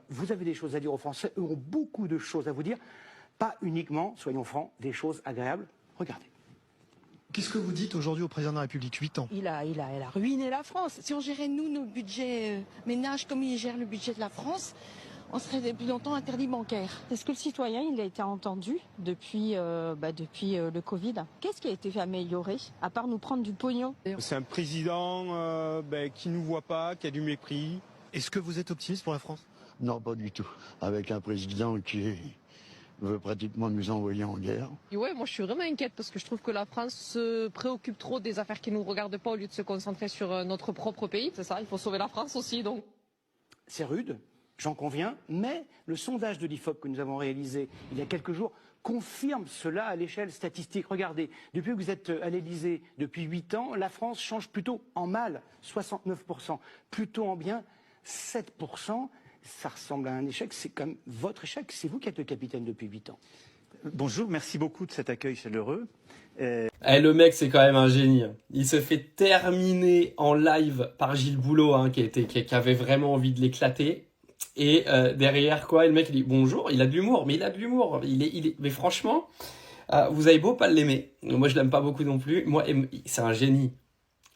vous avez des choses à dire aux Français, eux ont beaucoup de choses à vous dire, pas uniquement, soyons francs, des choses agréables. Regardez. Qu'est-ce que vous dites aujourd'hui au président de la République, 8 ans? Il a ruiné la France. Si on gérait, nous, nos budgets ménages comme il gère le budget de la France, on serait depuis longtemps interdit bancaire. Est-ce que le citoyen, il a été entendu depuis le Covid? Qu'est-ce qui a été amélioré, à part nous prendre du pognon? C'est un président qui nous voit pas, qui a du mépris. Est-ce que vous êtes optimiste pour la France? Non, pas du tout. Avec un président qui veut pratiquement nous envoyer en guerre. Et ouais, moi je suis vraiment inquiète parce que je trouve que la France se préoccupe trop des affaires qui ne nous regardent pas au lieu de se concentrer sur notre propre pays. C'est ça, il faut sauver la France aussi. Donc. C'est rude, j'en conviens, mais le sondage de l'IFOP que nous avons réalisé il y a quelques jours confirme cela à l'échelle statistique. Regardez, depuis que vous êtes à l'Élysée, depuis 8 ans, la France change plutôt en mal, 69%, plutôt en bien, 7%. Ça ressemble à un échec, c'est comme votre échec, c'est vous qui êtes le capitaine depuis 8 ans. Bonjour, merci beaucoup de cet accueil chaleureux. Le mec, c'est quand même un génie. Il se fait terminer en live par Gilles Boulot, qui avait vraiment envie de l'éclater. Et derrière quoi, le mec il dit bonjour, il a de l'humour, mais il a de l'humour. Mais franchement, vous avez beau pas l'aimer, moi je l'aime pas beaucoup non plus. Moi, c'est un génie.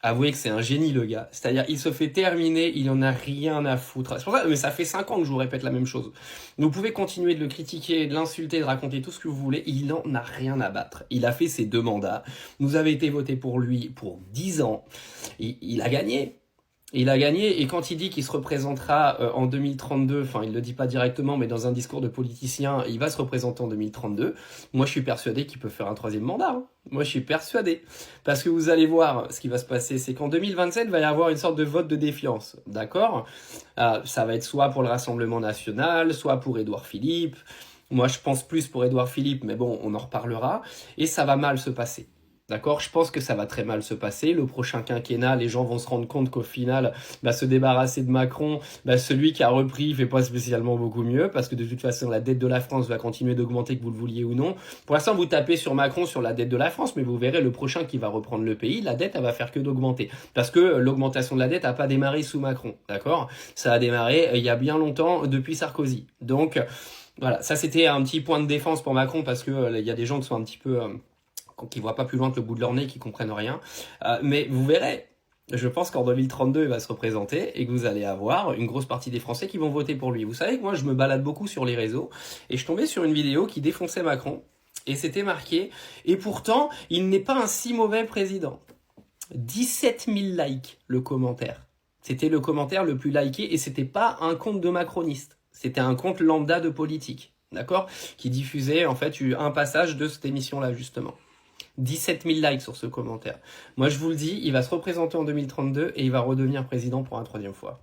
Avouez que c'est un génie, le gars. C'est-à-dire, il se fait terminer, il en a rien à foutre. C'est pour ça, mais ça fait 5 ans que je vous répète la même chose. Vous pouvez continuer de le critiquer, de l'insulter, de raconter tout ce que vous voulez. Il en a rien à battre. Il a fait ses 2 mandats. Vous avez été voté pour lui pour 10 ans. Il a gagné. Il a gagné, et quand il dit qu'il se représentera en 2032, enfin il le dit pas directement, mais dans un discours de politicien, il va se représenter en 2032, moi je suis persuadé qu'il peut faire un 3e mandat. Hein. Moi je suis persuadé. Parce que vous allez voir, ce qui va se passer, c'est qu'en 2027, il va y avoir une sorte de vote de défiance, d'accord? Ça va être soit pour le Rassemblement National, soit pour Édouard Philippe. Moi je pense plus pour Édouard Philippe, mais bon, on en reparlera. Et ça va mal se passer. D'accord, je pense que ça va très mal se passer. Le prochain quinquennat, les gens vont se rendre compte qu'au final, se débarrasser de Macron, celui qui a repris, il fait pas spécialement beaucoup mieux, parce que de toute façon, la dette de la France va continuer d'augmenter, que vous le vouliez ou non. Pour l'instant, vous tapez sur Macron sur la dette de la France, mais vous verrez le prochain qui va reprendre le pays, la dette, elle va faire que d'augmenter. Parce que l'augmentation de la dette n'a pas démarré sous Macron, d'accord? Ça a démarré il y a bien longtemps, depuis Sarkozy. Donc, voilà, ça c'était un petit point de défense pour Macron, parce que il y a des gens qui sont un petit peu... qui voient pas plus loin que le bout de leur nez, qui comprennent rien. Mais vous verrez, je pense qu'en 2032, il va se représenter et que vous allez avoir une grosse partie des Français qui vont voter pour lui. Vous savez que moi, je me balade beaucoup sur les réseaux et je tombais sur une vidéo qui défonçait Macron et c'était marqué « Et pourtant, il n'est pas un si mauvais président ». 17 000 likes, le commentaire. C'était le commentaire le plus liké et c'était pas un compte de macroniste. C'était un compte lambda de politique, d'accord? Qui diffusait en fait un passage de cette émission-là, justement. 17 000 likes sur ce commentaire. Moi, je vous le dis, il va se représenter en 2032 et il va redevenir président pour une 3e fois.